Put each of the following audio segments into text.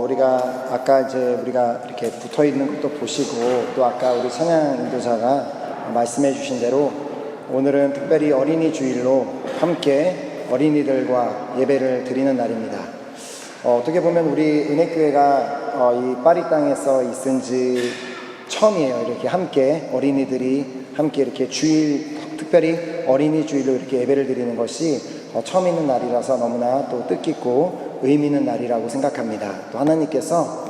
우리가 아까 이제 우리가 이렇게 붙어 있는 것도 보시고, 또 아까 우리 찬양 인도자가 말씀해 주신 대로 오늘은 특별히 어린이 주일로 함께 어린이들과 예배를 드리는 날입니다. 어떻게 보면 우리 은혜교회가 이 파리 땅에서 있은 지 처음이에요. 이렇게 함께 어린이들이 함께 이렇게 주일, 특별히 어린이 주일로 이렇게 예배를 드리는 것이 처음 있는 날이라서 너무나 또 뜻깊고 의미 있는 날이라고 생각합니다. 또 하나님께서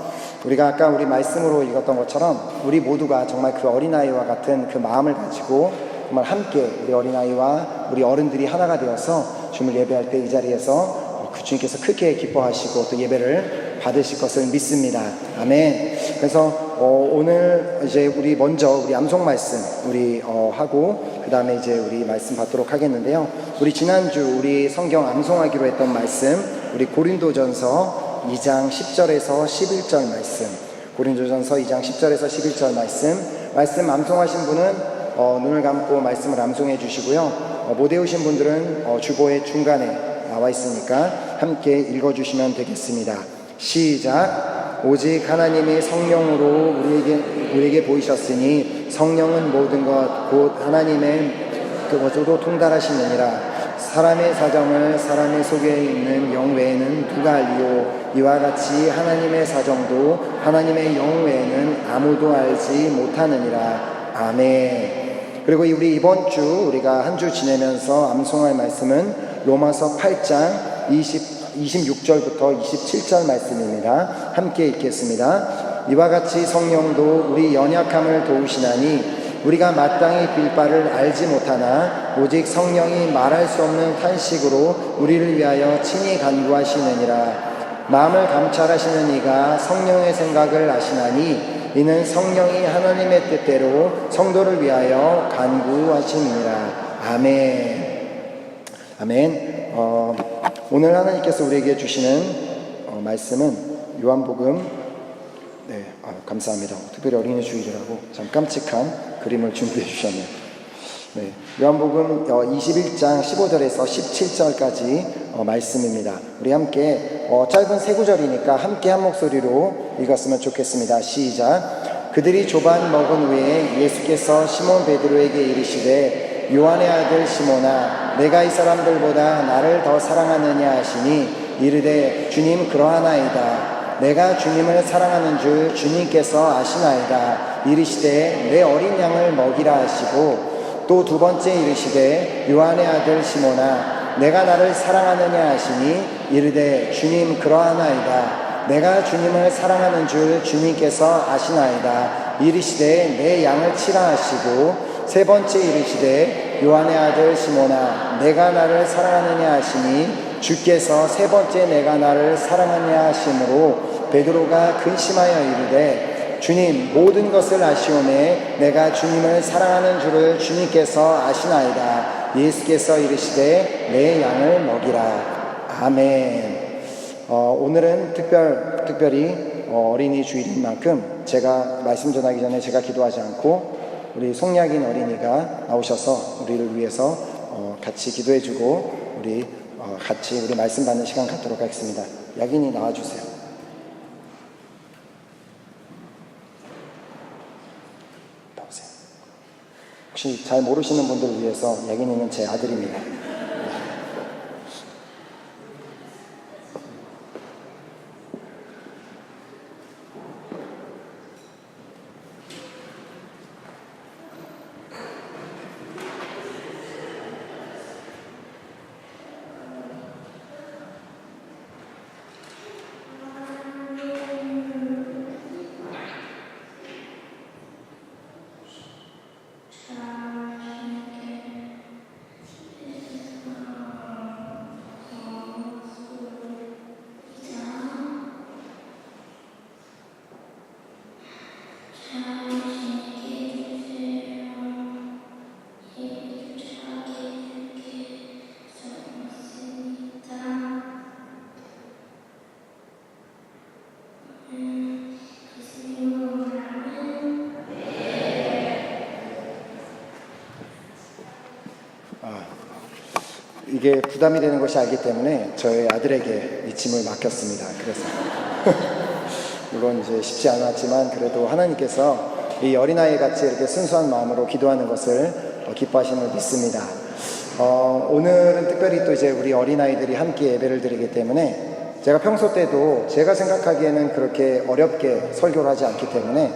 우리가 아까 우리 말씀으로 읽었던 것처럼 우리 모두가 정말 그 어린아이와 같은 그 마음을 가지고 정말 함께 우리 어린아이와 우리 어른들이 하나가 되어서 주님을 예배할 때 이 자리에서 그 주님께서 크게 기뻐하시고 또 예배를 받으실 것을 믿습니다. 아멘. 그래서 오늘 이제 우리 먼저 우리 암송 말씀 우리 하고 그 다음에 이제 우리 말씀 받도록 하겠는데요. 우리 지난주 우리 성경 암송하기로 했던 말씀, 우리 고린도전서 2장 10절에서 11절 말씀, 고린도전서 2장 10절에서 11절 말씀 암송하신 분은 눈을 감고 말씀을 암송해 주시고요. 못 외우신 분들은 주보의 중간에 나와 있으니까 함께 읽어주시면 되겠습니다. 시작. 오직 하나님이 성령으로 우리에게 보이셨으니 성령은 모든 것 곧 하나님의 그것으로 통달하시느니라. 사람의 사정을 사람의 속에 있는 영 외에는 누가 알리요. 이와 같이 하나님의 사정도 하나님의 영 외에는 아무도 알지 못하느니라. 아멘. 그리고 우리 이번 주 우리가 한 주 지내면서 암송할 말씀은 로마서 8장 26절부터 27절 말씀입니다. 함께 읽겠습니다. 이와 같이 성령도 우리 연약함을 도우시나니 우리가 마땅히 빌 바를 알지 못하나 오직 성령이 말할 수 없는 탄식으로 우리를 위하여 친히 간구하시느니라. 마음을 감찰하시는 이가 성령의 생각을 아시나니 이는 성령이 하나님의 뜻대로 성도를 위하여 간구하심이니라. 아멘. 아멘. 오늘 하나님께서 우리에게 주시는 말씀은 요한복음, 감사합니다. 특별히 어린이 주일이라고 참 깜찍한 그림을 준비해 주셨네요. 요한복음 21장 15절에서 17절까지 말씀입니다. 우리 함께 짧은 세 구절이니까 함께 한 목소리로 읽었으면 좋겠습니다. 시작. 그들이 조반 먹은 후에 예수께서 시몬 베드로에게 이르시되 요한의 아들 시몬아 내가 이 사람들보다 나를 더 사랑하느냐 하시니 이르되 주님 그러하나이다. 내가 주님을 사랑하는 줄 주님께서 아시나이다. 이르시되 내 어린 양을 먹이라 하시고 또 두 번째 이르시되 요한의 아들 시몬아 내가 나를 사랑하느냐 하시니 이르되 주님 그러하나이다. 내가 주님을 사랑하는 줄 주님께서 아시나이다. 이르시되 내 양을 치라 하시고 세 번째 이르시되 요한의 아들 시몬아 내가 나를 사랑하느냐 하시니 주께서 세 번째 내가 나를 사랑하느냐 하심으로 베드로가 근심하여 이르되 주님 모든 것을 아시오매 내가 주님을 사랑하는 줄을 주님께서 아시나이다. 예수께서 이르시되 내 양을 먹이라. 아멘. 오늘은 특별히 어린이 주일인 만큼 제가 말씀 전하기 전에 제가 기도하지 않고 우리 송약인 어린이가 나오셔서 우리를 위해서 같이 기도해주고 우리 같이 우리 말씀 받는 시간 갖도록 하겠습니다. 약인이 나와주세요. 나오세요. 혹시 잘 모르시는 분들을 위해서 약인이는 제 아들입니다. 이게 부담이 되는 것이 알기 때문에 저희 아들에게 이 짐을 맡겼습니다. 그래서 물론 이제 쉽지 않았지만 그래도 하나님께서 이 어린아이 같이 이렇게 순수한 마음으로 기도하는 것을 기뻐하심을 믿습니다. 오늘은 특별히 또 이제 우리 어린아이들이 함께 예배를 드리기 때문에 제가 평소 때도 제가 생각하기에는 그렇게 어렵게 설교를 하지 않기 때문에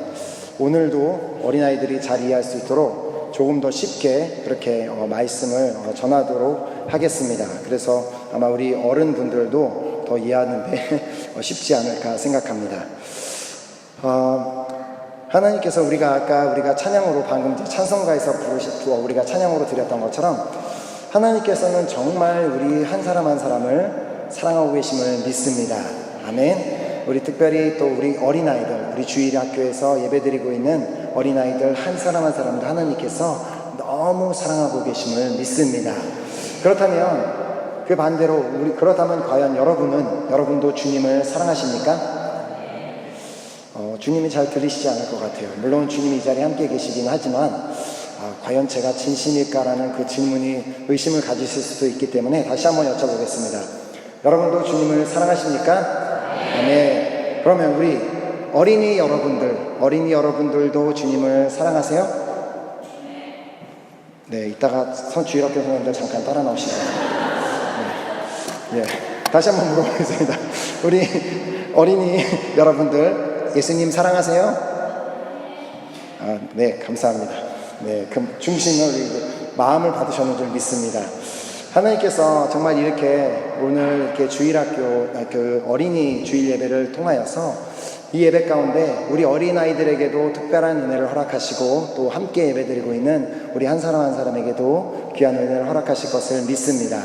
오늘도 어린아이들이 잘 이해할 수 있도록 조금 더 쉽게 그렇게 말씀을 전하도록 하겠습니다. 그래서 아마 우리 어른분들도 더 이해하는데 쉽지 않을까 생각합니다. 하나님께서 우리가 찬양으로 방금 찬송가에서 우리가 찬양으로 드렸던 것처럼 하나님께서는 정말 우리 한 사람 한 사람을 사랑하고 계심을 믿습니다. 아멘. 우리 특별히 또 우리 어린아이들, 우리 주일학교에서 예배드리고 있는 어린아이들 한 사람 한 사람도 하나님께서 너무 사랑하고 계심을 믿습니다. 그렇다면 그 반대로 그렇다면 과연 여러분도 주님을 사랑하십니까? 주님이 잘 들리시지 않을 것 같아요. 물론 주님이 이 자리에 함께 계시긴 하지만 과연 제가 진심일까라는 그 질문이 의심을 가지실 수도 있기 때문에 다시 한번 여쭤보겠습니다. 여러분도 주님을 사랑하십니까? 네. 그러면 우리 어린이 여러분들도 주님을 사랑하세요? 네, 이따가 주일학교 선생님들 잠깐 따라 나오시죠. 네. 다시 한번 물어보겠습니다. 우리 어린이 여러분들 예수님 사랑하세요? 네, 감사합니다. 네, 그 중심을 마음을 받으셨는 줄 믿습니다. 하나님께서 정말 오늘 이렇게 주일학교 그 어린이 주일 예배를 통하여서 이 예배 가운데 우리 어린아이들에게도 특별한 은혜를 허락하시고 또 함께 예배드리고 있는 우리 한 사람 한 사람에게도 귀한 은혜를 허락하실 것을 믿습니다.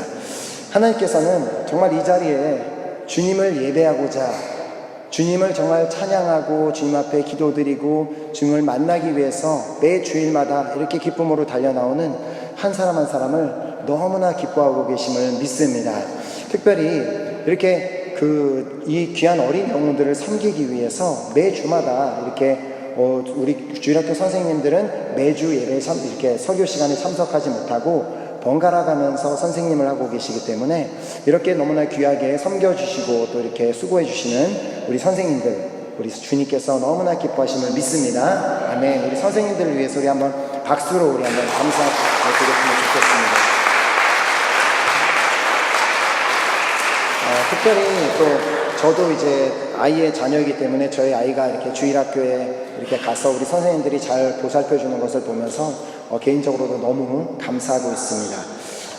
하나님께서는 정말 이 자리에 주님을 예배하고자 주님을 정말 찬양하고 주님 앞에 기도드리고 주님을 만나기 위해서 매 주일마다 이렇게 기쁨으로 달려나오는 한 사람 한 사람을 너무나 기뻐하고 계심을 믿습니다. 특별히 이렇게 이 귀한 어린 영혼들을 섬기기 위해서 매 주마다 이렇게 우리 주일학교 선생님들은 매주 예배에 이렇게 설교 시간에 참석하지 못하고 번갈아 가면서 선생님을 하고 계시기 때문에 이렇게 너무나 귀하게 섬겨주시고 또 이렇게 수고해 주시는 우리 선생님들, 우리 주님께서 너무나 기뻐하심을 믿습니다. 아멘. 우리 선생님들을 위해서 우리 한번 박수로 우리 한번 감사드렸으면 좋겠습니다. 특별히 또 저도 이제 아이의 자녀이기 때문에 저희 아이가 이렇게 주일학교에 이렇게 가서 우리 선생님들이 잘 보살펴 주는 것을 보면서 개인적으로도 너무 감사하고 있습니다.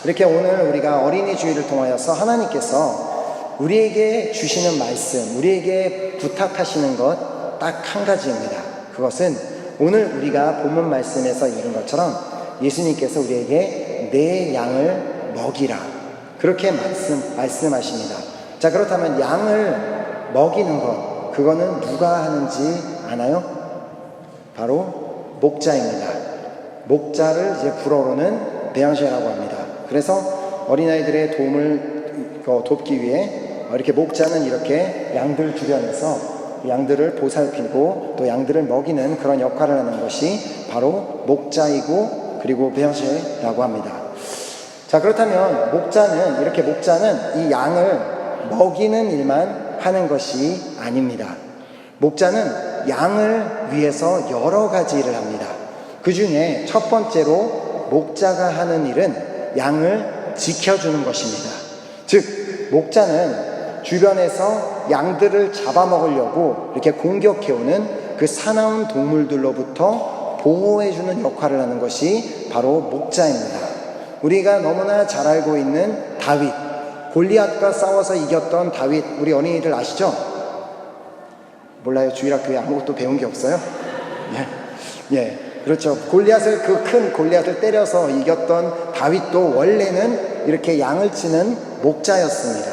이렇게 오늘 우리가 어린이 주일을 통하여서 하나님께서 우리에게 주시는 말씀, 우리에게 부탁하시는 것 딱 한 가지입니다. 그것은 오늘 우리가 본문 말씀에서 읽은 것처럼 예수님께서 우리에게 내 양을 먹이라 그렇게 말씀하십니다. 자, 그렇다면 양을 먹이는 것, 그거는 누가 하는지 아나요? 바로 목자입니다. 목자를 이제 불어로는 배양시라고 합니다. 그래서 어린아이들의 도움을 돕기 위해 이렇게 목자는 이렇게 양들 주변에서 양들을 보살피고 또 양들을 먹이는 그런 역할을 하는 것이 바로 목자이고 그리고 배양시라고 합니다. 자, 그렇다면 목자는 이 양을 먹이는 일만 하는 것이 아닙니다. 목자는 양을 위해서 여러 가지 일을 합니다. 그 중에 첫 번째로 목자가 하는 일은 양을 지켜주는 것입니다. 즉, 목자는 주변에서 양들을 잡아먹으려고 이렇게 공격해오는 그 사나운 동물들로부터 보호해주는 역할을 하는 것이 바로 목자입니다. 우리가 너무나 잘 알고 있는 다윗, 골리앗과 싸워서 이겼던 다윗, 우리 어린이들 아시죠? 몰라요? 주일학교에 아무것도 배운 게 없어요? 예, 그렇죠. 그 큰 골리앗을 때려서 이겼던 다윗도 원래는 이렇게 양을 치는 목자였습니다.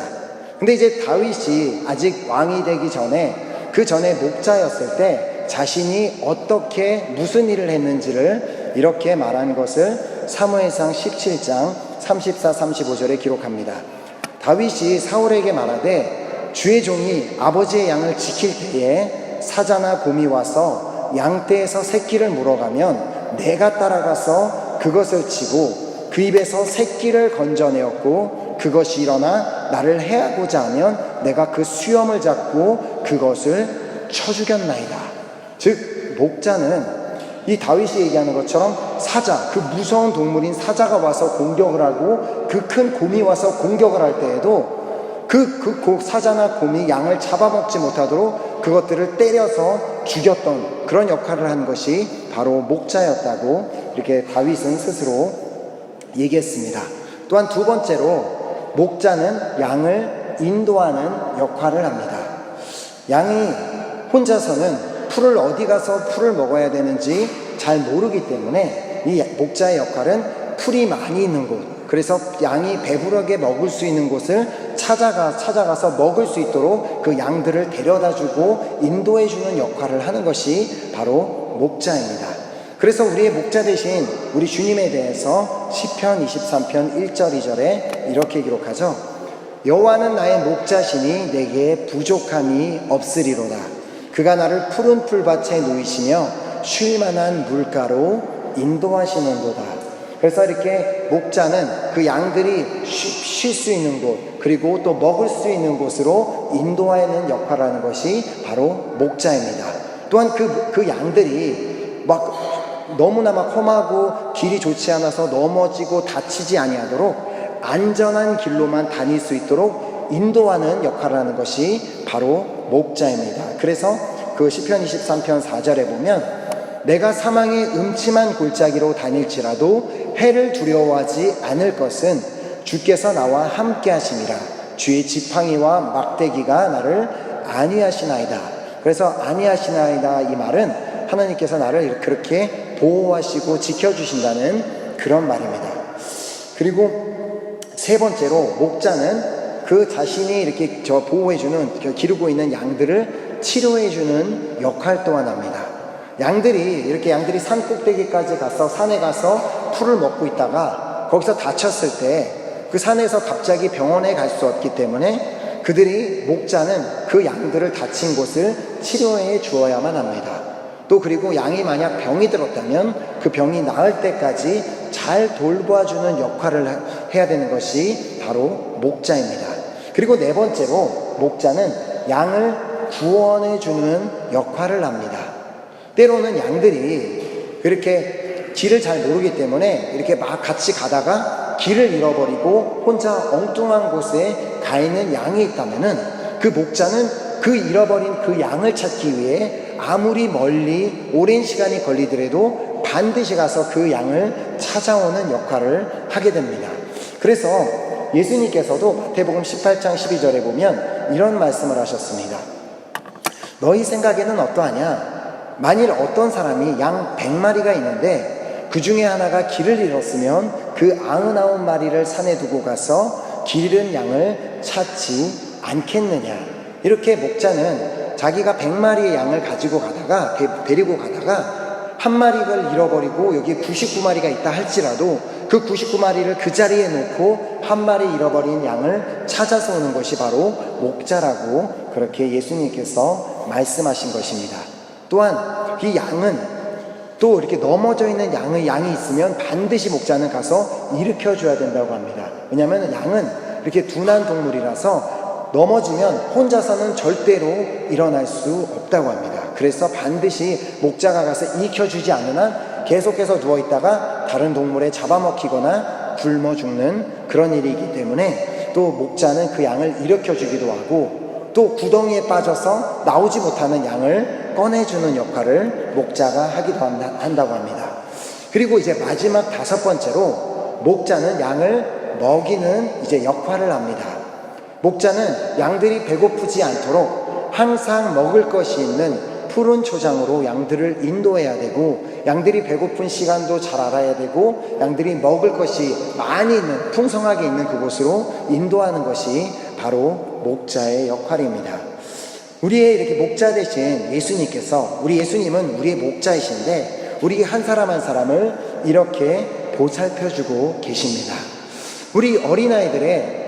근데 이제 다윗이 아직 왕이 되기 전에 그 전에 목자였을 때 자신이 어떻게 무슨 일을 했는지를 이렇게 말한 것을 사무엘상 17장 34, 35절에 기록합니다. 다윗이 사울에게 말하되 주의 종이 아버지의 양을 지킬 때에 사자나 곰이 와서 양떼에서 새끼를 물어가면 내가 따라가서 그것을 치고 그 입에서 새끼를 건져내었고 그것이 일어나 나를 해하고자 하면 내가 그 수염을 잡고 그것을 쳐 죽였나이다. 즉 목자는 이 다윗이 얘기하는 것처럼 사자, 그 무서운 동물인 사자가 와서 공격을 하고 그 큰 곰이 와서 공격을 할 때에도 그 사자나 곰이 양을 잡아먹지 못하도록 그것들을 때려서 죽였던 그런 역할을 한 것이 바로 목자였다고 이렇게 다윗은 스스로 얘기했습니다. 또한 두 번째로 목자는 양을 인도하는 역할을 합니다. 양이 혼자서는 풀을 어디 가서 풀을 먹어야 되는지 잘 모르기 때문에 이 목자의 역할은 풀이 많이 있는 곳, 그래서 양이 배부르게 먹을 수 있는 곳을 찾아가서 먹을 수 있도록 그 양들을 데려다주고 인도해주는 역할을 하는 것이 바로 목자입니다. 그래서 우리의 목자 대신 우리 주님에 대해서 시편 23편 1절 2절에 이렇게 기록하죠. 여호와는 나의 목자시니 내게 부족함이 없으리로다. 그가 나를 푸른 풀밭에 누이시며 쉴 만한 물가로 인도하시는도다. 그래서 이렇게 목자는 그 양들이 쉴 수 있는 곳, 그리고 또 먹을 수 있는 곳으로 인도하는 역할을 하는 것이 바로 목자입니다. 또한 그 양들이 너무나 험하고 길이 좋지 않아서 넘어지고 다치지 아니하도록 안전한 길로만 다닐 수 있도록 인도하는 역할을 하는 것이 바로 목자입니다. 그래서 그 시편 23편 4절에 보면 내가 사망의 음침한 골짜기로 다닐지라도 해를 두려워하지 않을 것은 주께서 나와 함께 하심이라. 주의 지팡이와 막대기가 나를 안위하시나이다. 그래서 안위하시나이다, 이 말은 하나님께서 나를 그렇게 보호하시고 지켜주신다는 그런 말입니다. 그리고 세 번째로 목자는 그 자신이 이렇게 보호해주는, 기르고 있는 양들을 치료해주는 역할 또한 합니다. 양들이 산 꼭대기까지 가서 산에 가서 풀을 먹고 있다가 거기서 다쳤을 때 그 산에서 갑자기 병원에 갈 수 없기 때문에 목자는 그 양들을 다친 곳을 치료해 주어야만 합니다. 또 그리고 양이 만약 병이 들었다면 그 병이 나을 때까지 잘 돌봐주는 역할을 해야 되는 것이 바로 목자입니다. 그리고 네 번째로 목자는 양을 구원해 주는 역할을 합니다. 때로는 양들이 그렇게 길을 잘 모르기 때문에 이렇게 막 같이 가다가 길을 잃어버리고 혼자 엉뚱한 곳에 가 있는 양이 있다면은 그 목자는 그 잃어버린 그 양을 찾기 위해 아무리 멀리 오랜 시간이 걸리더라도 반드시 가서 그 양을 찾아오는 역할을 하게 됩니다. 그래서 예수님께서도 마태복음 18장 12절에 보면 이런 말씀을 하셨습니다. 너희 생각에는 어떠하냐? 만일 어떤 사람이 양 100마리가 있는데 그 중에 하나가 길을 잃었으면 그 99마리를 산에 두고 가서 길 잃은 양을 찾지 않겠느냐. 이렇게 목자는 자기가 100마리의 양을 가지고 가다가 데리고 가다가 한 마리를 잃어버리고 여기 99마리가 있다 할지라도 그 99마리를 그 자리에 놓고 한 마리 잃어버린 양을 찾아서 오는 것이 바로 목자라고 그렇게 예수님께서 말씀하신 것입니다. 또한 이 양은 또 이렇게 넘어져 있는 양이 있으면 반드시 목자는 가서 일으켜줘야 된다고 합니다. 왜냐하면 양은 이렇게 둔한 동물이라서 넘어지면 혼자서는 절대로 일어날 수 없다고 합니다. 그래서 반드시 목자가 가서 일으켜주지 않는 한 계속해서 누워있다가 다른 동물에 잡아먹히거나 굶어 죽는 그런 일이기 때문에 또 목자는 그 양을 일으켜주기도 하고 또 구덩이에 빠져서 나오지 못하는 양을 꺼내주는 역할을 목자가 하기도 한다고 합니다. 그리고 이제 마지막 5번째로 목자는 양을 먹이는 역할을 합니다. 목자는 양들이 배고프지 않도록 항상 먹을 것이 있는 푸른 초장으로 양들을 인도해야 되고, 양들이 배고픈 시간도 잘 알아야 되고, 양들이 먹을 것이 많이 있는, 풍성하게 있는 그곳으로 인도하는 것이 바로 목자의 역할입니다. 우리의 이렇게 목자 대신 예수님께서, 우리 예수님은 우리의 목자이신데 우리 한 사람 한 사람을 이렇게 보살펴주고 계십니다. 우리 어린아이들의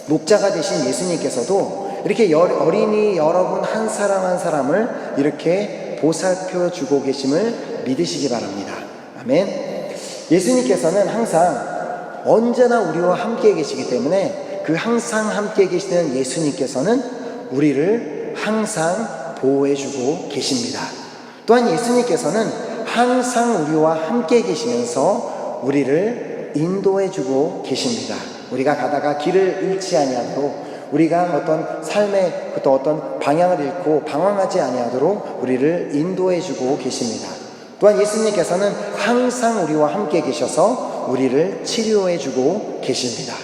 목자가 되신 예수님께서도 이렇게 어린이 여러분 한 사람 한 사람을 이렇게 보살펴주고 계심을 믿으시기 바랍니다. 아멘. 예수님께서는 항상 언제나 우리와 함께 계시기 때문에 그 항상 함께 계시는 예수님께서는 우리를 항상 보호해주고 계십니다. 또한 예수님께서는 항상 우리와 함께 계시면서 우리를 인도해주고 계십니다. 우리가 가다가 길을 잃지 아니하도록, 우리가 어떤 삶의 또 어떤 방향을 잃고 방황하지 아니하도록 우리를 인도해주고 계십니다. 또한 예수님께서는 항상 우리와 함께 계셔서 우리를 치료해주고 계십니다.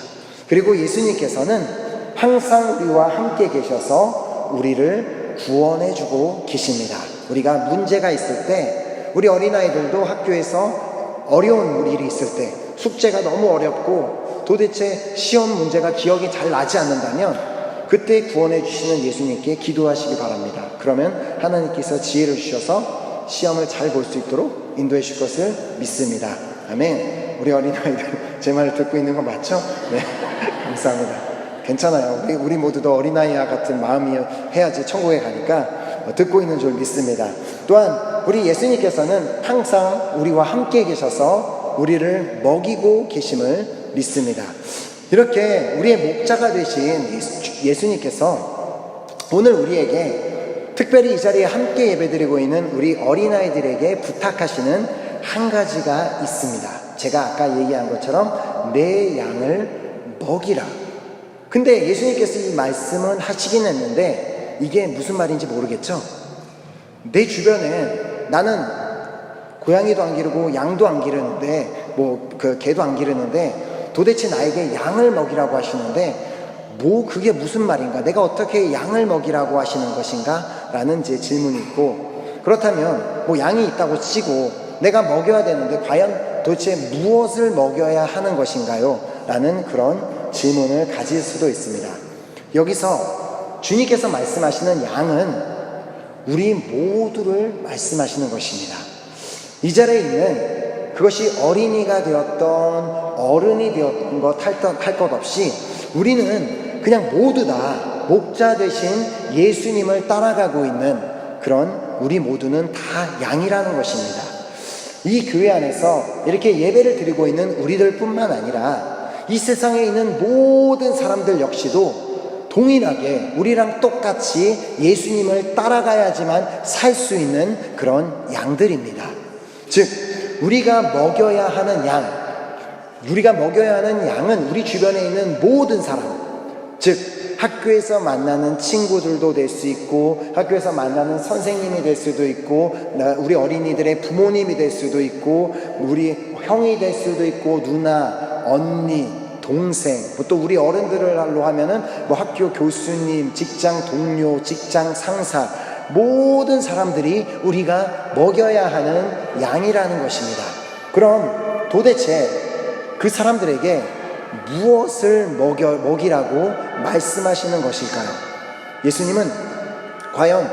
그리고 예수님께서는 항상 우리와 함께 계셔서 우리를 구원해주고 계십니다. 우리가 문제가 있을 때, 우리 어린아이들도 학교에서 어려운 일이 있을 때, 숙제가 너무 어렵고 도대체 시험 문제가 기억이 잘 나지 않는다면 그때 구원해 주시는 예수님께 기도하시기 바랍니다. 그러면 하나님께서 지혜를 주셔서 시험을 잘 볼 수 있도록 인도해 주실 것을 믿습니다. 아멘. 우리 어린아이들 제 말을 듣고 있는 거 맞죠? 네. 감사합니다. 괜찮아요. 우리 모두도 어린아이와 같은 마음이 해야지 천국에 가니까 듣고 있는 줄 믿습니다. 또한 우리 예수님께서는 항상 우리와 함께 계셔서 우리를 먹이고 계심을 믿습니다. 이렇게 우리의 목자가 되신 예수님께서 오늘 우리에게, 특별히 이 자리에 함께 예배드리고 있는 우리 어린아이들에게 부탁하시는 한 가지가 있습니다. 제가 아까 얘기한 것처럼 내 양을 먹이라. 근데 예수님께서 이 말씀은 하시긴 했는데 이게 무슨 말인지 모르겠죠? 내 주변에 나는 고양이도 안 기르고 양도 안 기르는데 개도 안 기르는데 도대체 나에게 양을 먹이라고 하시는데 그게 무슨 말인가? 내가 어떻게 양을 먹이라고 하시는 것인가? 라는 제 질문이 있고, 그렇다면 양이 있다고 치고 내가 먹여야 되는데 과연 도대체 무엇을 먹여야 하는 것인가요? 라는 그런 질문을 가질 수도 있습니다. 여기서 주님께서 말씀하시는 양은 우리 모두를 말씀하시는 것입니다. 이 자리에 있는 그것이 어린이가 되었던 어른이 되었던 것 할 것 없이 우리는 그냥 모두 다 목자 되신 예수님을 따라가고 있는 그런 우리 모두는 다 양이라는 것입니다. 이 교회 안에서 이렇게 예배를 드리고 있는 우리들 뿐만 아니라 이 세상에 있는 모든 사람들 역시도 동일하게 우리랑 똑같이 예수님을 따라가야지만 살 수 있는 그런 양들입니다. 즉 우리가 먹여야 하는 양은 우리 주변에 있는 모든 사람, 즉 학교에서 만나는 친구들도 될 수 있고, 학교에서 만나는 선생님이 될 수도 있고, 우리 어린이들의 부모님이 될 수도 있고, 우리 형이 될 수도 있고, 누나, 언니, 동생, 또 우리 어른들로 하면은 학교 교수님, 직장 동료, 직장 상사, 모든 사람들이 우리가 먹여야 하는 양이라는 것입니다. 그럼 도대체 그 사람들에게 무엇을 먹이라고 말씀하시는 것일까요? 예수님은 과연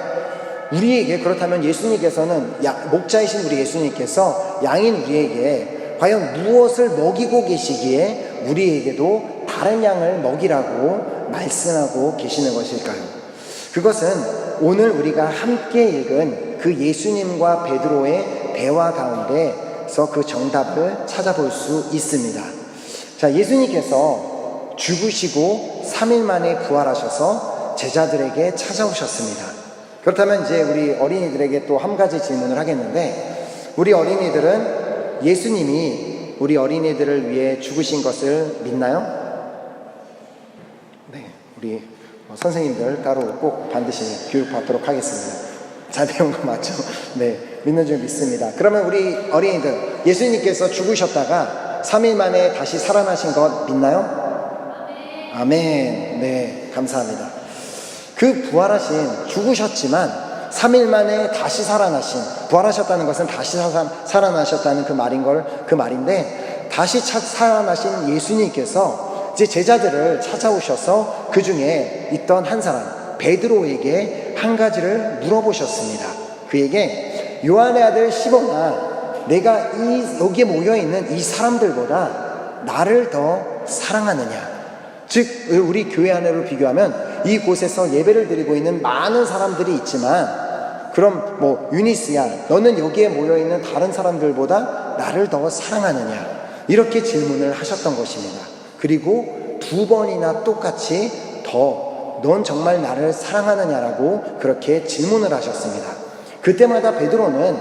우리에게, 그렇다면 예수님께서는 목자이신 우리 예수님께서 양인 우리에게 과연 무엇을 먹이고 계시기에 우리에게도 다른 양을 먹이라고 말씀하고 계시는 것일까요? 그것은 오늘 우리가 함께 읽은 그 예수님과 베드로의 대화 가운데서 그 정답을 찾아볼 수 있습니다. 자, 예수님께서 죽으시고 3일 만에 부활하셔서 제자들에게 찾아오셨습니다. 그렇다면 이제 우리 어린이들에게 또 한 가지 질문을 하겠는데, 우리 어린이들은 예수님이 우리 어린이들을 위해 죽으신 것을 믿나요? 네, 우리 선생님들 따로 꼭 반드시 교육받도록 하겠습니다. 잘 배운 거 맞죠? 네, 믿는 줄 믿습니다. 그러면 우리 어린이들, 예수님께서 죽으셨다가 3일 만에 다시 살아나신 것 믿나요? 아멘. 네, 감사합니다. 그 부활하신, 죽으셨지만 3일 만에 다시 살아나신, 부활하셨다는 것은 다시 살아나셨다는 그 말인데, 다시 살아나신 예수님께서 이제 제자들을 찾아오셔서 그 중에 있던 한 사람, 베드로에게 한 가지를 물어보셨습니다. 그에게 요한의 아들 시몬아, 내가 여기에 모여있는 이 사람들보다 나를 더 사랑하느냐? 즉 우리 교회 안으로 비교하면 이곳에서 예배를 드리고 있는 많은 사람들이 있지만, 그럼 유니스야, 너는 여기에 모여있는 다른 사람들보다 나를 더 사랑하느냐? 이렇게 질문을 하셨던 것입니다. 그리고 2번이나 똑같이 더 넌 정말 나를 사랑하느냐라고 그렇게 질문을 하셨습니다. 그때마다 베드로는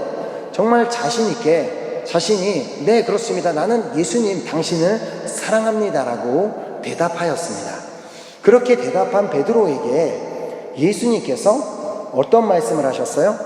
정말 자신 있게 자신이 네 그렇습니다. 나는 예수님 당신을 사랑합니다라고 대답하였습니다. 그렇게 대답한 베드로에게 예수님께서 어떤 말씀을 하셨어요?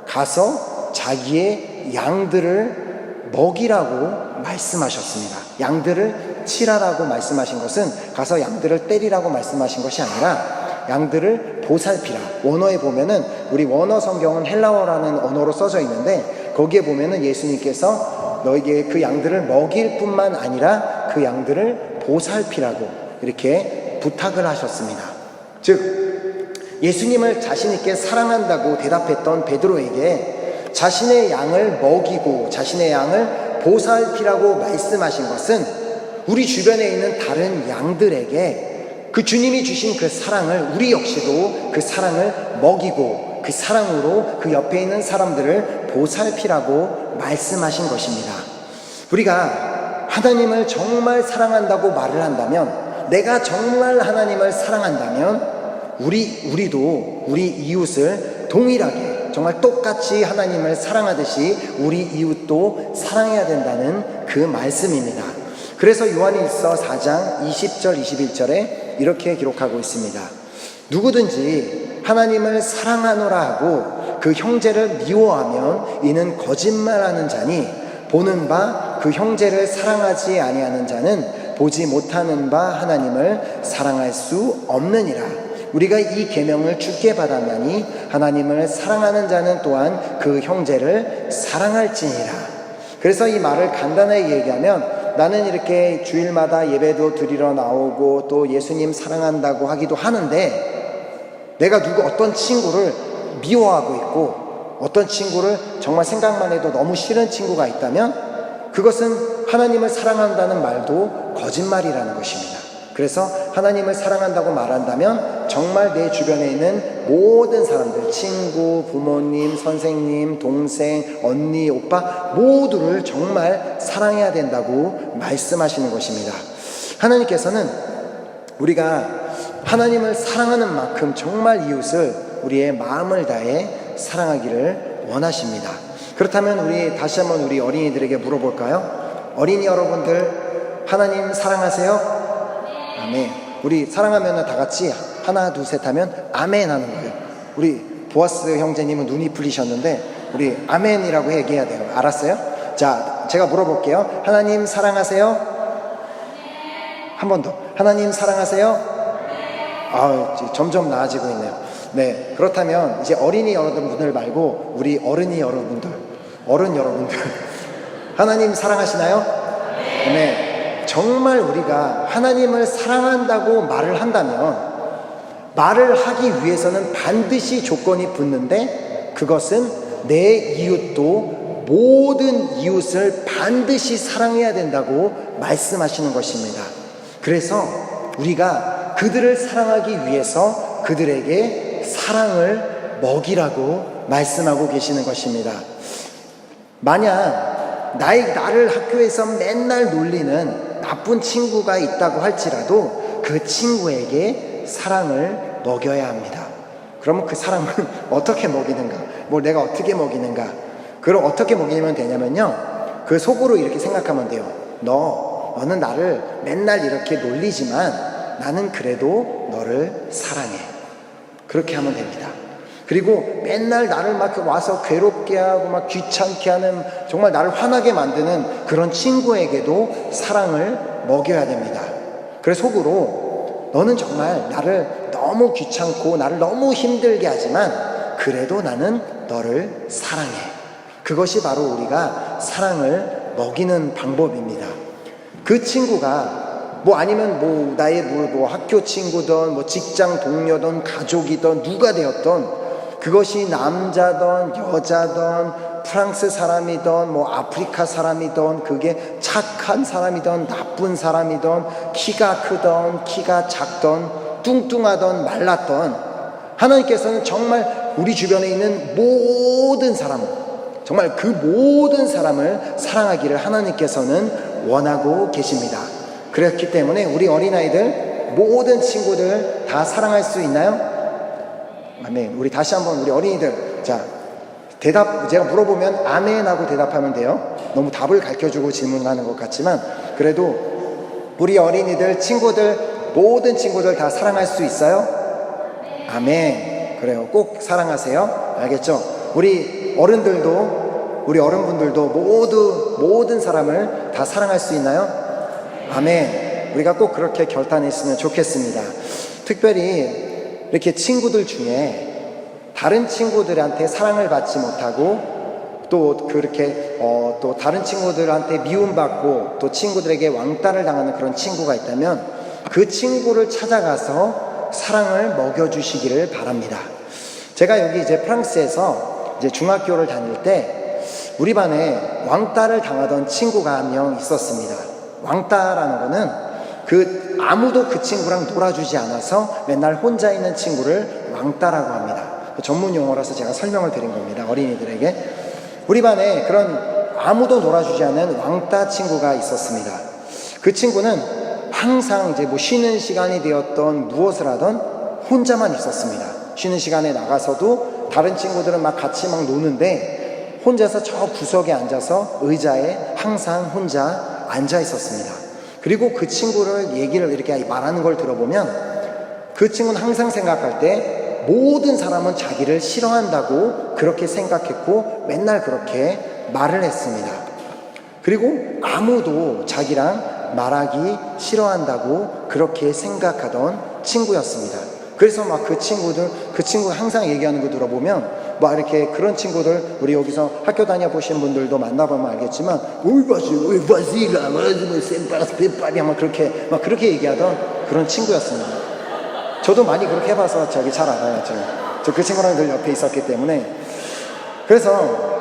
가서 자기의 양들을 먹이라고 말씀하셨습니다. 양들을 치라라고 말씀하신 것은 가서 양들을 때리라고 말씀하신 것이 아니라 양들을 보살피라. 원어에 보면은 우리 원어 성경은 헬라어라는 언어로 써져 있는데 거기에 보면은 예수님께서 너에게 그 양들을 먹일 뿐만 아니라 그 양들을 보살피라고 이렇게 부탁을 하셨습니다. 즉 예수님을 자신 있게 사랑한다고 대답했던 베드로에게 자신의 양을 먹이고 자신의 양을 보살피라고 말씀하신 것은 우리 주변에 있는 다른 양들에게 그 주님이 주신 그 사랑을 우리 역시도 그 사랑을 먹이고 그 사랑으로 그 옆에 있는 사람들을 보살피라고 말씀하신 것입니다. 우리가 하나님을 정말 사랑한다고 말을 한다면 내가 정말 하나님을 사랑한다면 우리도 우리 이웃을 동일하게 정말 똑같이 하나님을 사랑하듯이 우리 이웃도 사랑해야 된다는 그 말씀입니다. 그래서 요한일서 4장 20절 21절에 이렇게 기록하고 있습니다. 누구든지 하나님을 사랑하노라 하고 그 형제를 미워하면 이는 거짓말하는 자니 보는 바 그 형제를 사랑하지 아니하는 자는 보지 못하는 바 하나님을 사랑할 수 없느니라. 우리가 이 계명을 주께 받았나니 하나님을 사랑하는 자는 또한 그 형제를 사랑할지니라. 그래서 이 말을 간단하게 얘기하면 나는 이렇게 주일마다 예배도 드리러 나오고 또 예수님 사랑한다고 하기도 하는데 내가 어떤 친구를 미워하고 있고 어떤 친구를 정말 생각만 해도 너무 싫은 친구가 있다면 그것은 하나님을 사랑한다는 말도 거짓말이라는 것입니다. 그래서 하나님을 사랑한다고 말한다면 정말 내 주변에 있는 모든 사람들, 친구, 부모님, 선생님, 동생, 언니, 오빠 모두를 정말 사랑해야 된다고 말씀하시는 것입니다. 하나님께서는 우리가 하나님을 사랑하는 만큼 정말 이웃을 우리의 마음을 다해 사랑하기를 원하십니다. 그렇다면 우리 다시 한번 우리 어린이들에게 물어볼까요? 어린이 여러분들 하나님 사랑하세요? 아멘. 우리 사랑하면 다 같이 하나 둘 셋 하면 아멘 하는 거예요. 우리 보아스 형제님은 눈이 풀리셨는데 우리 아멘이라고 얘기해야 돼요. 알았어요? 자, 제가 물어볼게요. 하나님 사랑하세요? 한 번 더. 하나님 사랑하세요? 점점 나아지고 있네요. 네, 그렇다면 이제 어린이 여러분들 말고 우리 어른 여러분들 하나님 사랑하시나요? 네. 정말 우리가 하나님을 사랑한다고 말을 한다면 말을 하기 위해서는 반드시 조건이 붙는데 그것은 내 이웃도 모든 이웃을 반드시 사랑해야 된다고 말씀하시는 것입니다. 그래서 우리가 그들을 사랑하기 위해서 그들에게 사랑을 먹이라고 말씀하고 계시는 것입니다. 만약 나를 학교에서 맨날 놀리는 나쁜 친구가 있다고 할지라도 그 친구에게 사랑을 먹여야 합니다. 그러면 그 사랑은 어떻게 먹이는가? 내가 어떻게 먹이는가? 그럼 어떻게 먹이면 되냐면요. 그 속으로 이렇게 생각하면 돼요. 너는 나를 맨날 이렇게 놀리지만 나는 그래도 너를 사랑해. 그렇게 하면 됩니다. 그리고 맨날 나를 막 와서 괴롭게 하고 막 귀찮게 하는 정말 나를 화나게 만드는 그런 친구에게도 사랑을 먹여야 됩니다. 그래서 속으로 너는 정말 나를 너무 귀찮고 나를 너무 힘들게 하지만 그래도 나는 너를 사랑해. 그것이 바로 우리가 사랑을 먹이는 방법입니다. 그 친구가 아니면 나의 학교 친구든 직장 동료든 가족이든 누가 되었든 그것이 남자든 여자든 프랑스 사람이든 아프리카 사람이든 그게 착한 사람이든 나쁜 사람이든 키가 크든 키가 작든 뚱뚱하든 말랐든 하나님께서는 정말 우리 주변에 있는 모든 사람 정말 그 모든 사람을 사랑하기를 하나님께서는 원하고 계십니다. 그렇기 때문에 우리 어린아이들 모든 친구들 다 사랑할 수 있나요? 아멘. 우리 다시 한번 우리 어린이들, 자, 대답, 제가 물어보면 아멘하고 대답하면 돼요. 너무 답을 가르쳐주고 질문하는 것 같지만 그래도 우리 어린이들, 친구들, 모든 친구들 다 사랑할 수 있어요? 아멘. 그래요. 꼭 사랑하세요. 알겠죠? 우리 어른들도, 우리 어른분들도 모든 사람을 다 사랑할 수 있나요? 아멘. 우리가 꼭 그렇게 결단했으면 좋겠습니다. 특별히 이렇게 친구들 중에 다른 친구들한테 사랑을 받지 못하고 또 그렇게 또 다른 친구들한테 미움받고 또 친구들에게 왕따를 당하는 그런 친구가 있다면 그 친구를 찾아가서 사랑을 먹여주시기를 바랍니다. 제가 여기 이제 프랑스에서 이제 중학교를 다닐 때 우리 반에 왕따를 당하던 친구가 한 명 있었습니다. 왕따라는 거는 아무도 그 친구랑 놀아주지 않아서 맨날 혼자 있는 친구를 왕따라고 합니다. 전문 용어라서 제가 설명을 드린 겁니다. 어린이들에게. 우리 반에 그런 아무도 놀아주지 않는 왕따 친구가 있었습니다. 그 친구는 항상 이제 뭐 쉬는 시간이 되었던 무엇을 하던 혼자만 있었습니다. 쉬는 시간에 나가서도 다른 친구들은 막 같이 막 노는데 혼자서 저 구석에 앉아서 의자에 항상 혼자 앉아 있었습니다. 그리고 그 친구를 얘기를 이렇게 말하는 걸 들어보면 그 친구는 항상 생각할 때 모든 사람은 자기를 싫어한다고 그렇게 생각했고 맨날 그렇게 말을 했습니다. 그리고 아무도 자기랑 말하기 싫어한다고 그렇게 생각하던 친구였습니다. 그래서 막 그 친구가 항상 얘기하는 거 들어보면 막 이렇게 그런 친구들 우리 여기서 학교 다녀보신 분들도 만나보면 알겠지만 막 그렇게 얘기하던 그런 친구였습니다. 저도 많이 그렇게 해봐서 저기 잘 알아요. 저 그 친구랑 늘 옆에 있었기 때문에. 그래서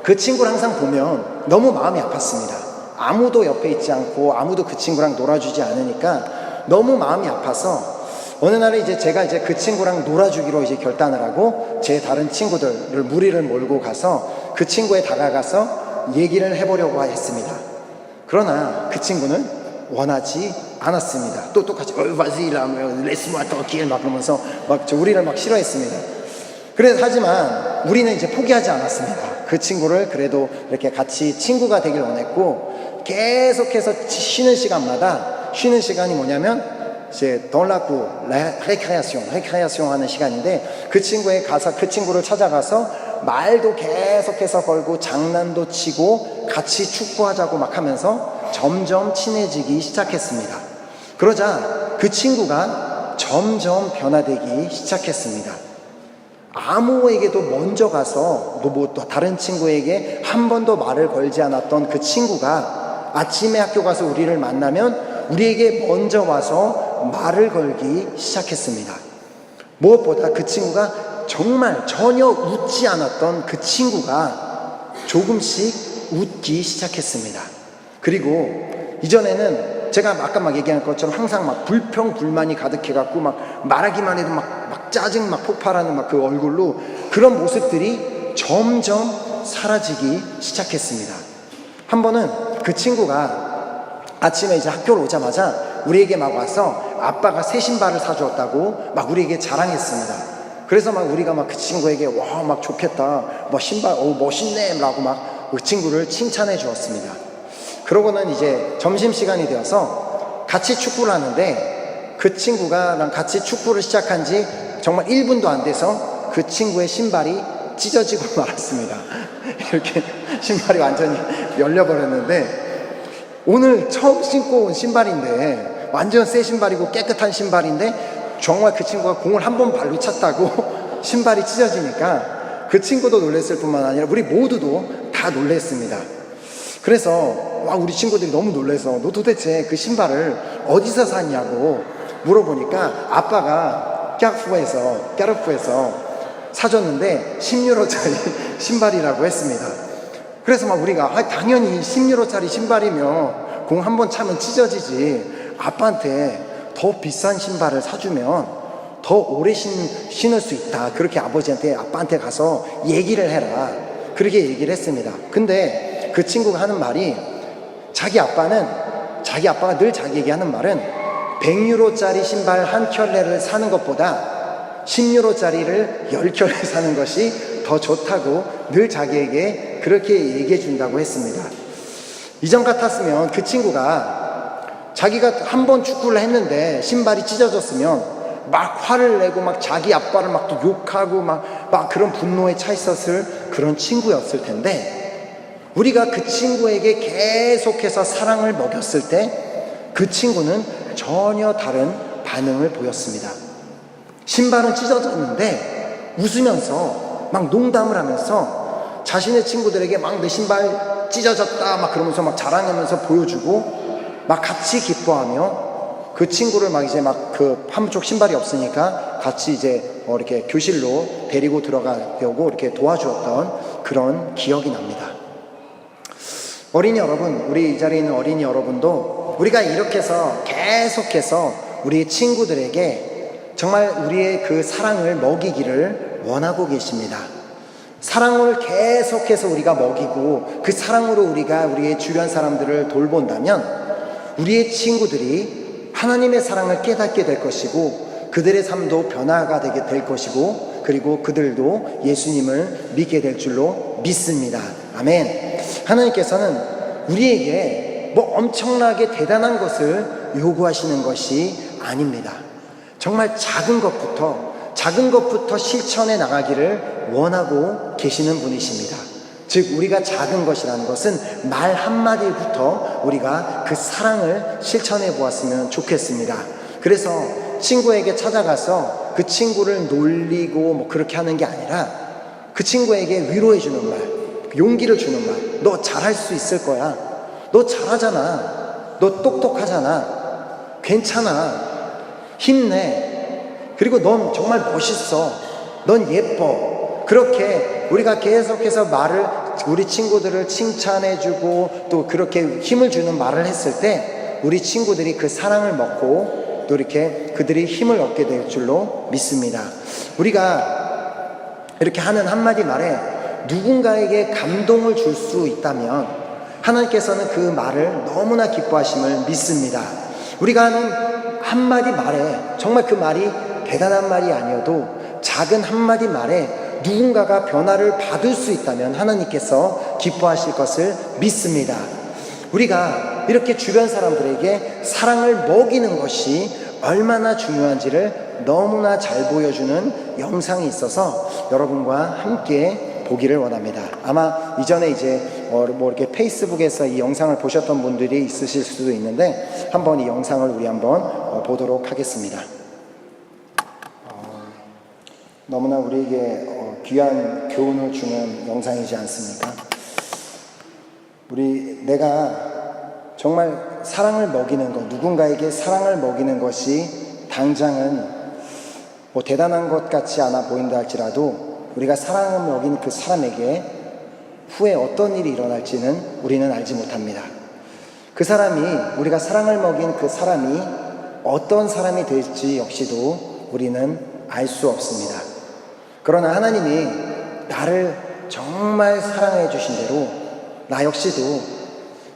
그 친구를 항상 보면 너무 마음이 아팠습니다. 아무도 옆에 있지 않고 아무도 그 친구랑 놀아주지 않으니까 너무 마음이 아파서 어느 날에 이제 제가 이제 그 친구랑 놀아주기로 이제 결단을 하고 제 다른 친구들을 무리를 몰고 가서 그 친구에 다가가서 얘기를 해보려고 했습니다. 그러나 그 친구는 원하지 않았습니다. 또 똑같이 막 그러면서 우리를 막 싫어했습니다. 그래서 하지만 우리는 이제 포기하지 않았습니다. 그 친구를 그래도 이렇게 같이 친구가 되길 원했고 계속해서 쉬는 시간이 뭐냐면 이제 던라쿠 레크레아시옹 하는 시간인데 그 친구를 찾아가서 말도 계속해서 걸고 장난도 치고 같이 축구하자고 막 하면서 점점 친해지기 시작했습니다. 그러자 그 친구가 점점 변화되기 시작했습니다. 아무에게도 먼저 가서 또 다른 친구에게 한 번도 말을 걸지 않았던 그 친구가 아침에 학교 가서 우리를 만나면 우리에게 먼저 와서 말을 걸기 시작했습니다. 무엇보다 그 친구가 정말 전혀 웃지 않았던 그 친구가 조금씩 웃기 시작했습니다. 그리고 이전에는 제가 아까 막 얘기한 것처럼 항상 막 불평불만이 가득해갖고 막 말하기만 해도 막 짜증 막 폭발하는 막 그 얼굴로 그런 모습들이 점점 사라지기 시작했습니다. 한 번은 그 친구가 아침에 이제 학교를 오자마자 우리에게 막 와서 아빠가 새 신발을 사주었다고 막 우리에게 자랑했습니다. 그래서 막 우리가 막 그 친구에게 와 막 좋겠다 뭐 신발 멋있네 라고 막 그 친구를 칭찬해 주었습니다. 그러고는 이제 점심시간이 되어서 같이 축구를 하는데 그 친구가 같이 축구를 시작한 지 정말 1분도 안 돼서 그 친구의 신발이 찢어지고 말았습니다. 이렇게 신발이 완전히 열려버렸는데 오늘 처음 신고 온 신발인데 완전 새 신발이고 깨끗한 신발인데 정말 그 친구가 공을 한 번 발로 찼다고 신발이 찢어지니까 그 친구도 놀랐을 뿐만 아니라 우리 모두도 다 놀랐습니다. 그래서 우리 친구들이 너무 놀라서 너 도대체 그 신발을 어디서 샀냐고 물어보니까 아빠가 까르푸에서 사줬는데 10유로짜리 신발이라고 했습니다. 그래서 막 우리가 당연히 10유로짜리 신발이면 공 한 번 차면 찢어지지 아빠한테 더 비싼 신발을 사주면 더 오래 신을 수 있다. 그렇게 아빠한테 가서 얘기를 해라. 그렇게 얘기를 했습니다. 근데 그 친구가 하는 말이 자기 아빠가 늘 자기에게 하는 말은 100유로짜리 신발 한 켤레를 사는 것보다 10유로짜리를 10켤레 사는 것이 더 좋다고 늘 자기에게 그렇게 얘기해 준다고 했습니다. 이전 같았으면 그 친구가 자기가 한 번 축구를 했는데 신발이 찢어졌으면 막 화를 내고 막 자기 아빠를 막 또 욕하고 막 그런 분노에 차 있었을 그런 친구였을 텐데, 우리가 그 친구에게 계속해서 사랑을 먹였을 때 그 친구는 전혀 다른 반응을 보였습니다. 신발은 찢어졌는데 웃으면서 막 농담을 하면서 자신의 친구들에게 막 내 신발 찢어졌다 막 그러면서 막 자랑하면서 보여주고 막 같이 기뻐하며 그 친구를 막 이제 막 그 한쪽 신발이 없으니까 같이 이제 이렇게 교실로 데리고 들어가려고 이렇게 도와주었던 그런 기억이 납니다. 어린이 여러분, 우리 이 자리에 있는 어린이 여러분도 우리가 이렇게 해서 계속해서 우리 친구들에게 정말 우리의 그 사랑을 먹이기를 원하고 계십니다. 사랑을 계속해서 우리가 먹이고 그 사랑으로 우리가 우리의 주변 사람들을 돌본다면 우리의 친구들이 하나님의 사랑을 깨닫게 될 것이고 그들의 삶도 변화가 되게 될 것이고 그리고 그들도 예수님을 믿게 될 줄로 믿습니다. 아멘. 하나님께서는 우리에게 뭐 엄청나게 대단한 것을 요구하시는 것이 아닙니다. 정말 작은 것부터 실천해 나가기를 원하고 계시는 분이십니다. 즉 우리가 작은 것이라는 것은 말 한마디부터 우리가 그 사랑을 실천해 보았으면 좋겠습니다. 그래서 친구에게 찾아가서 그 친구를 놀리고 뭐 그렇게 하는 게 아니라 그 친구에게 위로해 주는 말, 용기를 주는 말, 너 잘할 수 있을 거야, 너 잘하잖아, 너 똑똑하잖아, 괜찮아, 힘내, 그리고 넌 정말 멋있어, 넌 예뻐. 그렇게 우리가 계속해서 우리 친구들을 칭찬해주고 또 그렇게 힘을 주는 말을 했을 때 우리 친구들이 그 사랑을 먹고 또 이렇게 그들이 힘을 얻게 될 줄로 믿습니다. 우리가 이렇게 하는 한마디 말에 누군가에게 감동을 줄 수 있다면 하나님께서는 그 말을 너무나 기뻐하심을 믿습니다. 우리가 하는 한마디 말에 정말 그 말이 대단한 말이 아니어도 작은 한마디 말에 누군가가 변화를 받을 수 있다면 하나님께서 기뻐하실 것을 믿습니다. 우리가 이렇게 주변 사람들에게 사랑을 먹이는 것이 얼마나 중요한지를 너무나 잘 보여주는 영상이 있어서 여러분과 함께 보기를 원합니다. 아마 이전에 이제 뭐 이렇게 페이스북에서 이 영상을 보셨던 분들이 있으실 수도 있는데 한번 이 영상을 우리 한번 보도록 하겠습니다. 너무나 우리에게 귀한 교훈을 주는 영상이지 않습니까? 내가 정말 사랑을 먹이는 것, 누군가에게 사랑을 먹이는 것이 당장은 뭐 대단한 것 같지 않아 보인다 할지라도 우리가 사랑을 먹인 그 사람에게 후에 어떤 일이 일어날지는 우리는 알지 못합니다. 그 사람이, 우리가 사랑을 먹인 그 사람이 어떤 사람이 될지 역시도 우리는 알 수 없습니다. 그러나 하나님이 나를 정말 사랑해 주신 대로 나 역시도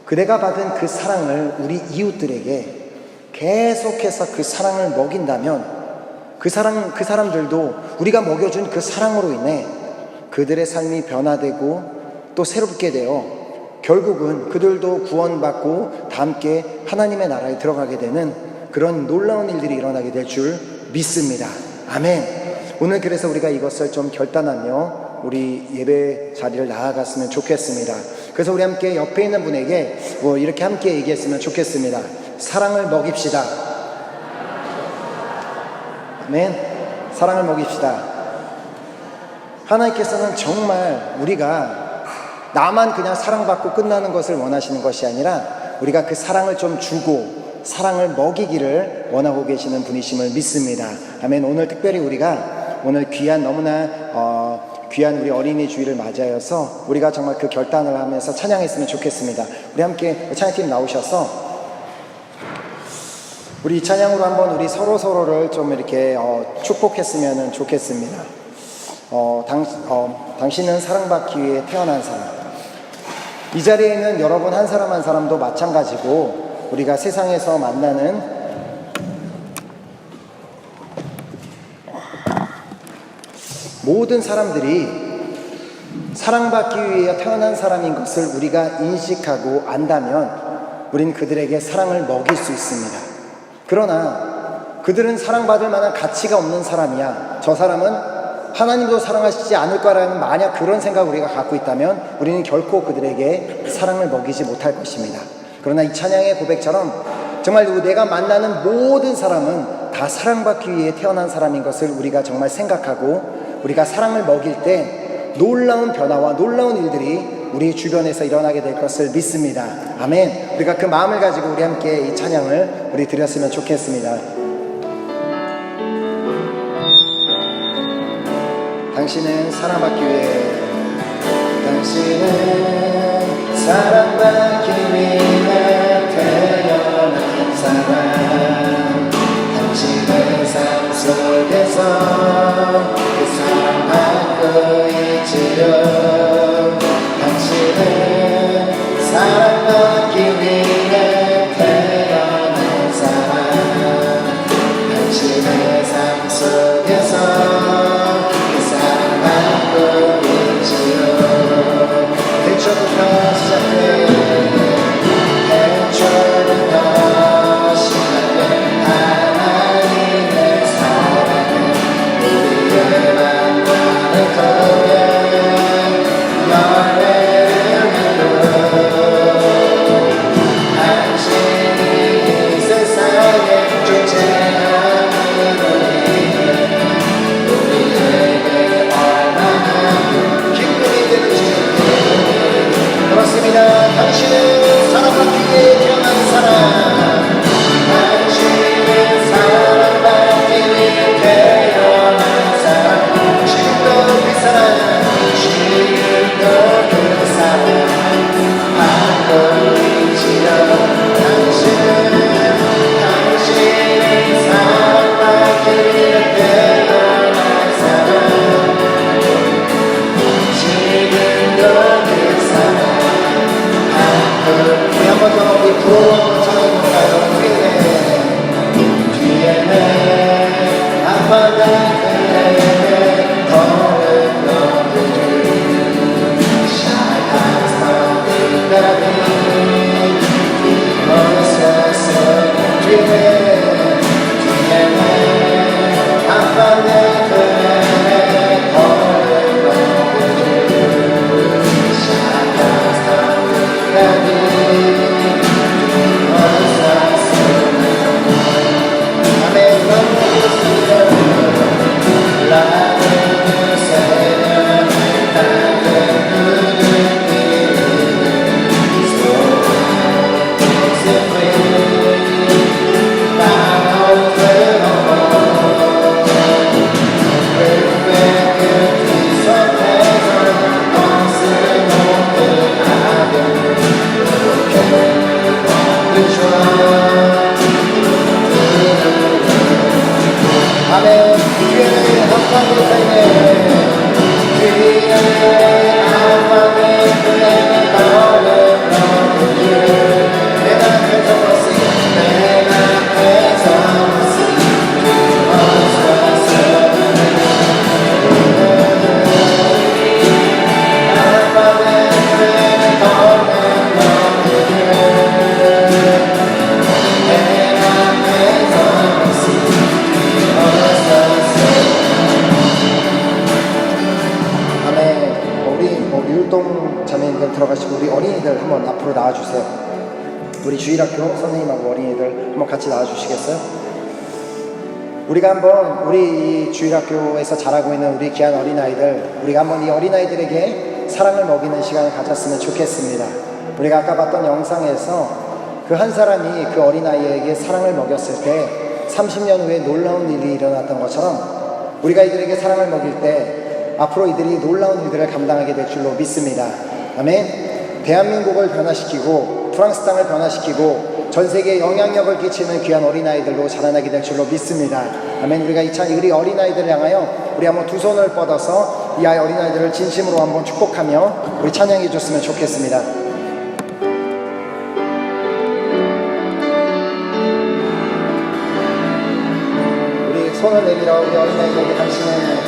그대가 받은 그 사랑을 우리 이웃들에게 계속해서 그 사랑을 먹인다면 그 사람들도 우리가 먹여준 그 사랑으로 인해 그들의 삶이 변화되고 또 새롭게 되어 결국은 그들도 구원받고 다 함께 하나님의 나라에 들어가게 되는 그런 놀라운 일들이 일어나게 될 줄 믿습니다. 아멘. 오늘 그래서 우리가 이것을 좀 결단하며 우리 예배 자리를 나아갔으면 좋겠습니다. 그래서 우리 함께 옆에 있는 분에게 이렇게 함께 얘기했으면 좋겠습니다. 사랑을 먹입시다. 아멘. 사랑을 먹입시다. 하나님께서는 정말 우리가 나만 그냥 사랑받고 끝나는 것을 원하시는 것이 아니라 우리가 그 사랑을 좀 주고 사랑을 먹이기를 원하고 계시는 분이심을 믿습니다. 아멘. 오늘 특별히 우리가 오늘 너무나 귀한 우리 어린이 주일을 맞이하여서 우리가 정말 그 결단을 하면서 찬양했으면 좋겠습니다. 우리 함께 찬양팀 나오셔서 우리 찬양으로 한번 우리 서로를 좀 이렇게 축복했으면 좋겠습니다. 당신은 사랑받기 위해 태어난 사람. 이 자리에 있는 여러분 한 사람 한 사람도 마찬가지고 우리가 세상에서 만나는 모든 사람들이 사랑받기 위해 태어난 사람인 것을 우리가 인식하고 안다면 우린 그들에게 사랑을 먹일 수 있습니다. 그러나 그들은 사랑받을 만한 가치가 없는 사람이야. 저 사람은 하나님도 사랑하시지 않을 거라는 만약 그런 생각을 우리가 갖고 있다면 우리는 결코 그들에게 사랑을 먹이지 못할 것입니다. 그러나 이 찬양의 고백처럼 정말 내가 만나는 모든 사람은 다 사랑받기 위해 태어난 사람인 것을 우리가 정말 생각하고 우리가 사랑을 먹일 때 놀라운 변화와 놀라운 일들이 우리 주변에서 일어나게 될 것을 믿습니다. 아멘. 우리가 그 마음을 가지고 우리 함께 이 찬양을 우리 드렸으면 좋겠습니다. 당신은 사랑받기 위해, 당신은 사랑받기 위해 태어난 사람, 당신의 삶 속에서 그 사랑받고 있지요. 당신은 사랑받기 위해 태어난 사람, 당신의 삶 속에서 대초부터 시작해, 대초부터 시작된 하나님의 사랑은 우리를 만나는 통해 열매를 맺고, 당신이 이 세상에 존재하는 우리에게 얼마나 기쁨이 되는지. 그렇습니다. 당신은 사랑받기 위해 태어난 사람, 당신은 사랑받기 위해 태어난 사람, 지금도 그 사람, 지금도 그 사람 받고 있지요. 당신은 사랑받기 위해 태어난 사람, 지금도 그 사람. 우리 한번 더 우리 부러워 찾아볼까요? 뒤에는 앞바다 그네 걸은 너희들 샤이한 성들까지 이곳에서 뒤에는 앞바다 그네 걸은 너희들 샤이한 성들까지. 아멘. 뒤에는 한방으로 살네. 뒤에는 한방에 그네 걸은 너희들 내 앞에서 왔으니, 내 앞에서 왔으니 어서 한방에 그네 걸은 너희들 내 앞에서 왔으니. 우리 율동 자매님들 들어가시고 우리 어린이들 한번 앞으로 나와주세요. 우리 주일학교 선생님하고 어린이들 한번 같이 나와주시겠어요? 우리가 한번 우리 이 주일학교에서 자라고 있는 우리 귀한 어린아이들, 우리가 한번 이 어린아이들에게 사랑을 먹이는 시간을 가졌으면 좋겠습니다. 우리가 아까 봤던 영상에서 그 한 사람이 그 어린아이에게 사랑을 먹였을 때 30년 후에 놀라운 일이 일어났던 것처럼 우리가 이들에게 사랑을 먹일 때 앞으로 이들이 놀라운 일들을 감당하게 될 줄로 믿습니다. 아멘. 대한민국을 변화시키고 프랑스 땅을 변화시키고 전 세계에 영향력을 끼치는 귀한 어린아이들로 자라나게 될 줄로 믿습니다. 아멘. 우리가 우리 어린아이들을 향하여 우리 한번 두 손을 뻗어서 이 어린아이들을 진심으로 한번 축복하며 우리 찬양해 줬으면 좋겠습니다. 우리 손을 내밀어 우리 어린아이들에게 당신의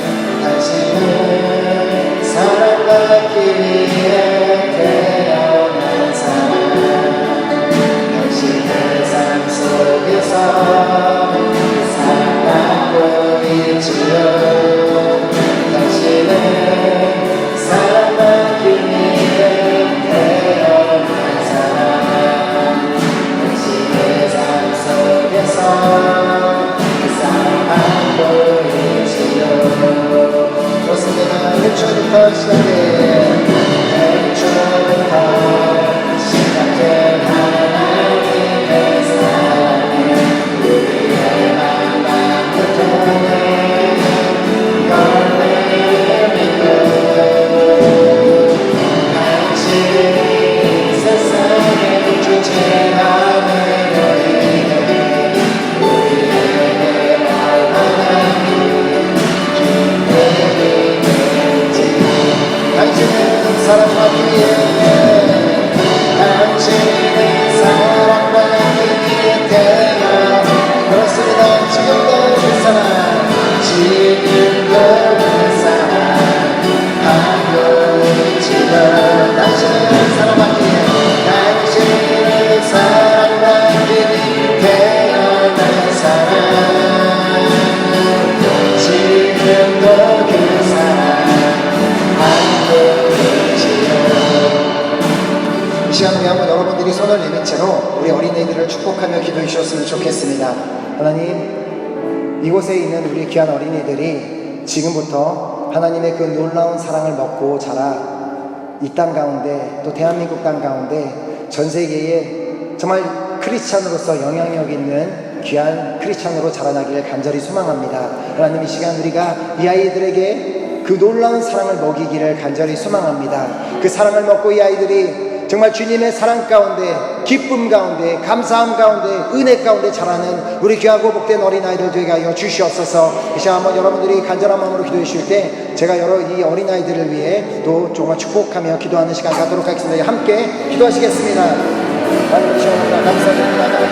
당신은 사랑받기 위해 태어난 사람 당신의 삶 속에서 사랑받고 있지요 당신은 사랑받기 위해 태어난 사람 당신의 삶 속에서 사랑받고 있지요 좋습니다. 1초부터 시작해 1초부터 시작해 하나님의 사랑이 우리의 마음을 통해 걸음이고 당신이 세상에 주체하는 우리에게 얼마나 당신은 사랑받기 위해 당신은 사랑받기 위해 태어나 그렇습니다. 지금도 그 사람 지금도 그 사람 하고 있지만 당신은 사랑받기 위해 당신은 사랑받기 위해 태어난 사람 지금도 그 사람 이 시간 우리 한번 여러분들이 손을 내민 채로 우리 어린이들을 축복하며 기도해 주셨으면 좋겠습니다. 하나님 이곳에 있는 우리 귀한 어린이들이 지금부터 하나님의 그 놀라운 사랑을 먹고 자라 이 땅 가운데 또 대한민국 땅 가운데 전 세계에 정말 크리스찬으로서 영향력 있는 귀한 크리스찬으로 자라나기를 간절히 소망합니다. 하나님 이 시간 우리가 이 아이들에게 그 놀라운 사랑을 먹이기를 간절히 소망합니다. 그 사랑을 먹고 이 아이들이 정말 주님의 사랑 가운데 기쁨 가운데 감사함 가운데 은혜 가운데 자라는 우리 귀하고 복된 어린아이들 되게 하여 주시옵소서. 이 시간 한번 여러분들이 간절한 마음으로 기도해 주실 때 제가 이 어린아이들을 위해 또 정말 축복하며 기도하는 시간 갖도록 하겠습니다. 함께 기도하시겠습니다. 하나님 감사합니다. 감사합니다. 하나님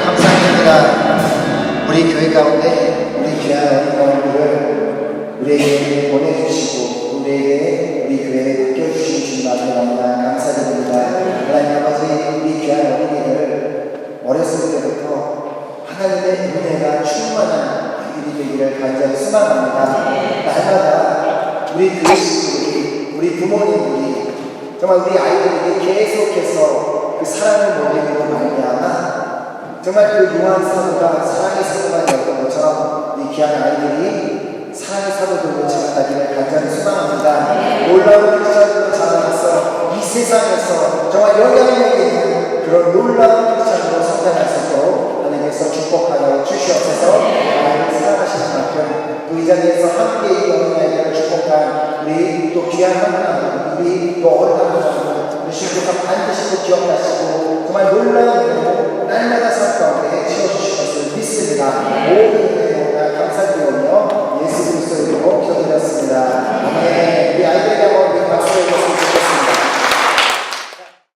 감사합니다. 우리 교회 가운데 우리 귀한 어린아이들을 우리에게 보내주시고 우리에게 우리 교회에 맡겨주신 주님 앞에 너무나 감사드립니다. 하나님 아버지 우리 귀한 어린이들 어렸을 때부터 하나님의 은혜가 충만한 아이들이 되기를 간절히 소망합니다. 날마다 우리 교회 식구들이 우리 부모님들이 정말 우리 아이들에게 계속해서 그 사랑을 먹이므로 말미암아 정말 그 요한 사도가 사랑의 사도가 되었던 것처럼 이 귀한 아이들이 사랑의 사도들로 자라나기를 간절히 소망합니다. 놀라운 크리스찬으로 자라나서 이 세상에서 정말 영향력 있는 그런 놀라운 크리스찬으로 성장할 수 있도록 하나님께서 축복하여 주시옵소서. 아이를 사랑하시는 만큼 또 이 자리에서 함께 이 어린아이들을 축복한 우리 또 귀한 하나님 우리 또 어린아이들 우리 신부가 반드시 또 기억하시고 정말 놀라운